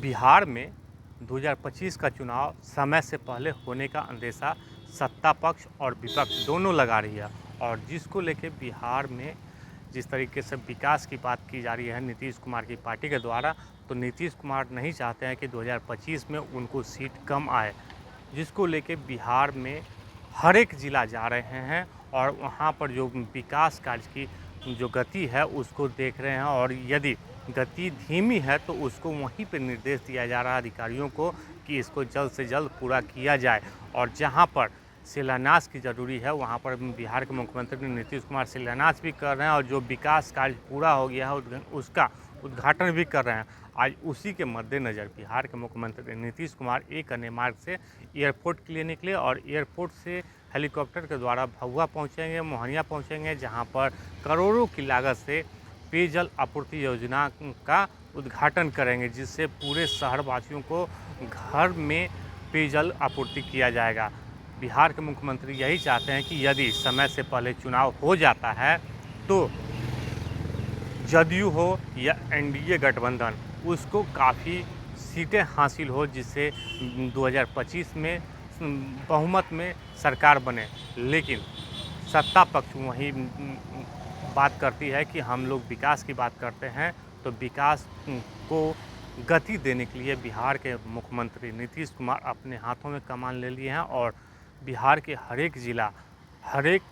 बिहार में 2025 का चुनाव समय से पहले होने का अंदेशा सत्ता पक्ष और विपक्ष दोनों लगा रही है। और जिसको लेके बिहार में जिस तरीके से विकास की बात की जा रही है नीतीश कुमार की पार्टी के द्वारा, तो नीतीश कुमार नहीं चाहते हैं कि 2025 में उनको सीट कम आए, जिसको लेके बिहार में हर एक ज़िला जा रहे हैं और वहाँ पर जो विकास कार्य की जो गति है उसको देख रहे हैं। और यदि गति धीमी है तो उसको वहीं पे निर्देश दिया जा रहा है अधिकारियों को कि इसको जल्द से जल्द पूरा किया जाए। और जहाँ पर शिलान्यास की ज़रूरी है वहाँ पर बिहार के मुख्यमंत्री नीतीश कुमार शिलान्यास भी कर रहे हैं और जो विकास कार्य पूरा हो गया है उसका उद्घाटन भी कर रहे हैं। आज उसी के मद्देनज़र बिहार के मुख्यमंत्री नीतीश कुमार एक अन्य मार्ग से एयरपोर्ट के लिए निकले और एयरपोर्ट से हेलीकॉप्टर के द्वारा भभुआ पहुँचेंगे, मोहनिया पहुँचेंगे, जहाँ पर करोड़ों की लागत से पेयजल आपूर्ति योजना का उद्घाटन करेंगे, जिससे पूरे शहरवासियों को घर में पेयजल आपूर्ति किया जाएगा। बिहार के मुख्यमंत्री यही चाहते हैं कि यदि समय से पहले चुनाव हो जाता है तो जदयू हो या एनडीए गठबंधन उसको काफ़ी सीटें हासिल हो, जिससे 2025 में बहुमत में सरकार बने। लेकिन सत्ता पक्ष वही बात करती है कि हम लोग विकास की बात करते हैं, तो विकास को गति देने के लिए बिहार के मुख्यमंत्री नीतीश कुमार अपने हाथों में कमान ले लिए हैं और बिहार के हर एक ज़िला, हर एक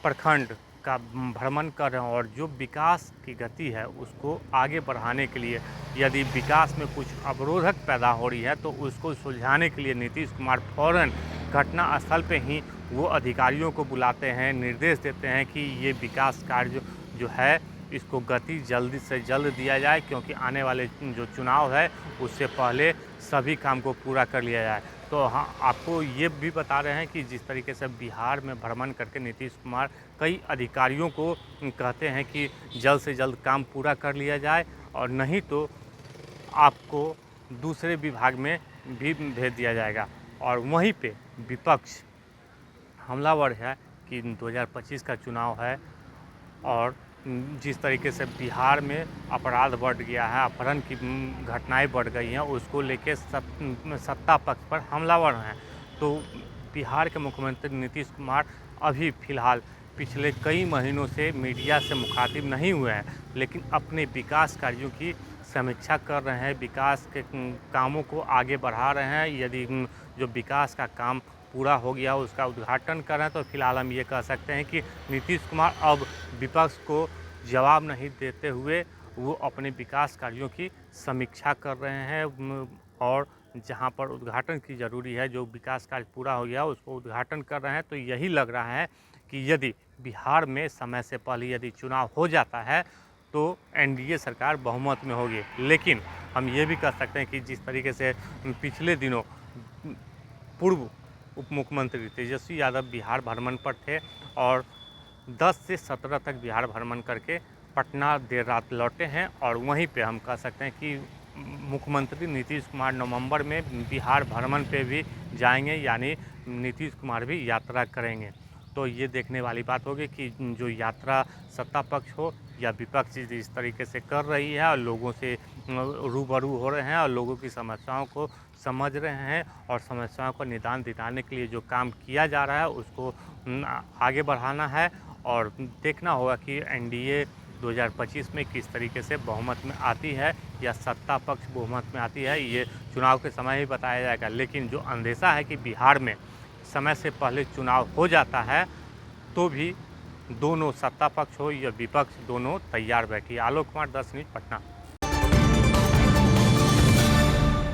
प्रखंड का भ्रमण कर रहे हैं। और जो विकास की गति है उसको आगे बढ़ाने के लिए यदि विकास में कुछ अवरोधक पैदा हो रही है तो उसको सुलझाने के लिए नीतीश कुमार फ़ौरन घटना स्थल पे ही वो अधिकारियों को बुलाते हैं, निर्देश देते हैं कि ये विकास कार्य जो है इसको गति जल्दी से जल्द दिया जाए, क्योंकि आने वाले जो चुनाव है उससे पहले सभी काम को पूरा कर लिया जाए। तो हाँ, आपको ये भी बता रहे हैं कि जिस तरीके से बिहार में भ्रमण करके नीतीश कुमार कई अधिकारियों को कहते हैं कि जल्द से जल्द काम पूरा कर लिया जाए और नहीं तो आपको दूसरे विभाग में भी भेज दिया जाएगा। और वहीं पे विपक्ष हमलावर है कि 2025 का चुनाव है और जिस तरीके से बिहार में अपराध बढ़ गया है, अपहरण की घटनाएं बढ़ गई हैं, उसको लेके सत्ता पक्ष पर हमलावर हैं। तो बिहार के मुख्यमंत्री नीतीश कुमार अभी फ़िलहाल पिछले कई महीनों से मीडिया से मुखातिब नहीं हुए हैं, लेकिन अपने विकास कार्यों की समीक्षा कर रहे हैं, विकास के कामों को आगे बढ़ा रहे हैं। यदि जो विकास का काम पूरा हो गया उसका उद्घाटन कर रहे हैं, तो फिलहाल हम ये कह सकते हैं कि नीतीश कुमार अब विपक्ष को जवाब नहीं देते हुए वो अपने विकास कार्यों की समीक्षा कर रहे हैं और जहां पर उद्घाटन की ज़रूरी है, जो विकास कार्य पूरा हो गया उसको उद्घाटन कर रहे हैं। तो यही लग रहा है कि यदि बिहार में समय से पहले यदि चुनाव हो जाता है तो एनडीए सरकार बहुमत में होगी। लेकिन हम ये भी कह सकते हैं कि जिस तरीके से पिछले दिनों पूर्व उप मुख्यमंत्री तेजस्वी यादव बिहार भ्रमण पर थे और 10 से 17 तक बिहार भ्रमण करके पटना देर रात लौटे हैं। और वहीं पे हम कह सकते हैं कि मुख्यमंत्री नीतीश कुमार नवंबर में बिहार भ्रमण पे भी जाएंगे, यानी नीतीश कुमार भी यात्रा करेंगे। तो ये देखने वाली बात होगी कि जो यात्रा सत्ता पक्ष हो या विपक्ष जिस तरीके से कर रही है और लोगों से रूबरू हो रहे हैं और लोगों की समस्याओं को समझ रहे हैं और समस्याओं को निदान दिलाने के लिए जो काम किया जा रहा है उसको आगे बढ़ाना है। और देखना होगा कि एनडीए 2025 में किस तरीके से बहुमत में आती है या सत्ता पक्ष बहुमत में आती है, ये चुनाव के समय ही बताया जाएगा। लेकिन जो अंदेशा है कि बिहार में समय से पहले चुनाव हो जाता है तो भी दोनों सत्ता पक्ष हो या विपक्ष दोनों तैयार बैठी। आलोक कुमार, 10 न्यूज़, पटना।